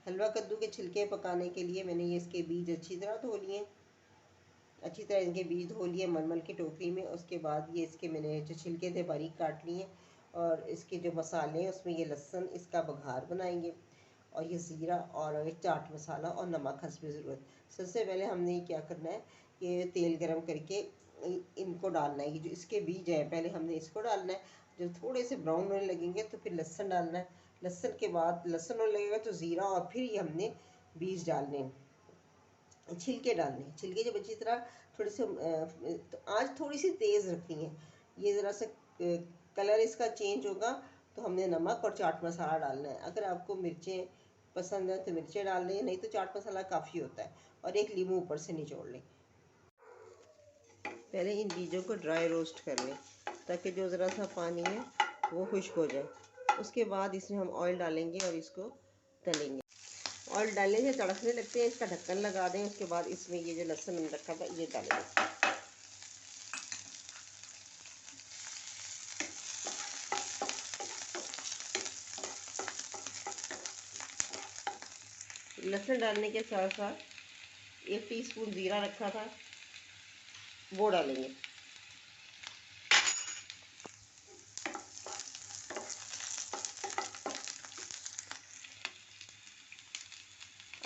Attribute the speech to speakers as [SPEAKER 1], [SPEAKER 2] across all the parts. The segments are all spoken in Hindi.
[SPEAKER 1] हलवा कद्दू के छिलके पकाने के लिए मैंने ये इसके बीज अच्छी तरह धो लिए, अच्छी तरह इनके बीज धो लिए मलमल की टोकरी में। उसके बाद ये इसके मैंने जो छिलके थे बारीक काट लिए, और इसके जो मसाले हैं उसमें ये लहसुन इसका बघार बनाएंगे, और ये ज़ीरा और चाट मसाला और नमक हस्ब ज़रूरत। सबसे पहले हमने ये क्या करना है, ये तेल गरम करके इनको डालना है। ये जो इसके बीज हैं पहले हमने इसको डालना है, जब थोड़े से ब्राउन होने लगेंगे तो फिर लहसुन डालना है। लहसुन के बाद लहसुन होने लगेगा तो ज़ीरा, और फिर ये हमने बीज डालने हैं, छिलके डालने हैं। छिलके जब अच्छी तरह थोड़ी सी तो आँच थोड़ी सी तेज़ रखनी है। ये ज़रा सा कलर इसका चेंज होगा तो हमने नमक और चाट मसाला डालना है। अगर आपको मिर्चें पसंद है तो मिर्चें डाल लें, नहीं तो चाट मसाला काफ़ी होता है। और एक नींबू ऊपर से निचोड़ लें। पहले इन बीजों को ड्राई रोस्ट कर लें ताकि जो ज़रा सा पानी है वो खुश्क हो जाए। उसके बाद इसमें हम ऑयल डालेंगे और इसको तलेंगे। ऑयल डालने से तड़कने लगते हैं, इसका ढक्कन लगा दें। उसके बाद इसमें ये जो लहसुन हमने रखा था ये डालेंगे। लहसुन डालने के साथ साथ 1 टीस्पून ज़ीरा रखा था वो डालेंगे।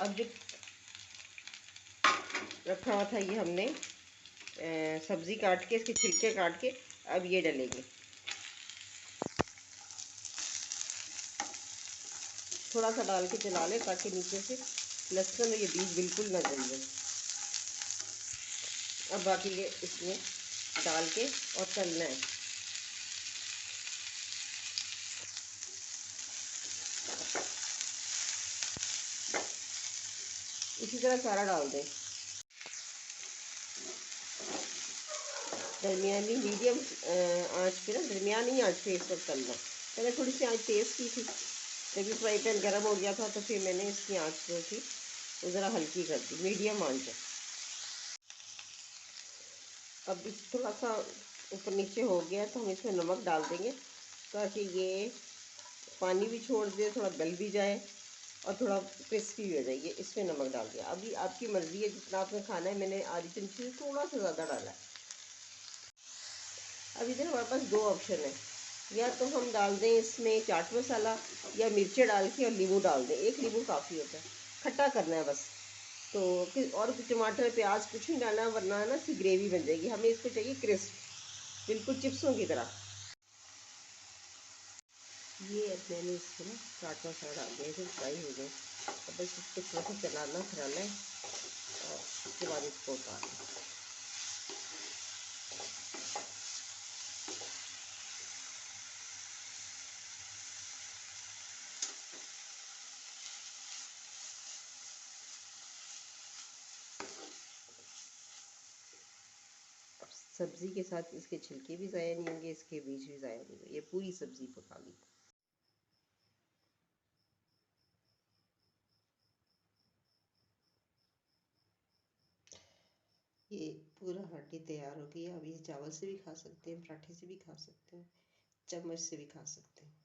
[SPEAKER 1] अब जो रखा हुआ था ये हमने सब्ज़ी काट के इसके छिलके काट के अब ये डालेंगे। थोड़ा सा डाल के चला लें ताकि नीचे से लहसुन और ये बीज बिल्कुल ना जल जाए। अब बाकी ये इसमें डाल के और तलना है। इसी तरह सारा डाल दें। दरमियानी मीडियम आंच पे ना, दरमियानी आंच पे इस वक्त तलना। पहले थोड़ी सी आंच तेज़ की थी, जब फ्राई पैन गर्म हो गया था तो फिर मैंने इसकी आंच जो थी वो ज़रा हल्की कर दी, मीडियम आंच है। अब इस थोड़ा सा ऊपर नीचे हो गया तो हम इसमें नमक डाल देंगे ताकि ये पानी भी छोड़ दे, थोड़ा गल भी जाए और थोड़ा क्रिस्पी भी हो जाए। ये इसमें नमक डाल दिया। अभी आपकी मर्ज़ी है जितना आपने खाना है, मैंने आधी चमची से थोड़ा सा ज़्यादा डाला है। अब इधर हमारे पास 2 ऑप्शन है, या तो हम डाल दें इसमें चाट मसाला या मिर्चें डाल के और नींबू डाल दें। 1 नींबू काफ़ी होता है, खट्टा करना है बस। तो और टमाटर प्याज कुछ नहीं डालना, वरना ना सी ग्रेवी बन जाएगी। हमें इसको चाहिए क्रिस्प, बिल्कुल चिप्सों की तरह। ये मैंने इसको ना चाट मसाला डाल दिया, फिर फ्राई हो गए। अब बस इसको थोड़ा सा चलाना फिराना है और उसके बाद इसको उतारना। सब्ज़ी के साथ इसके छिलके भी ज़ाया नहीं होंगे, इसके बीज भी ज़ाया नहीं होंगे। ये पूरी सब्ज़ी पका ली। ये पूरा हांडी तैयार हो गया। अब ये चावल से भी खा सकते हैं, पराठे से भी खा सकते हैं, चम्मच से भी खा सकते हैं।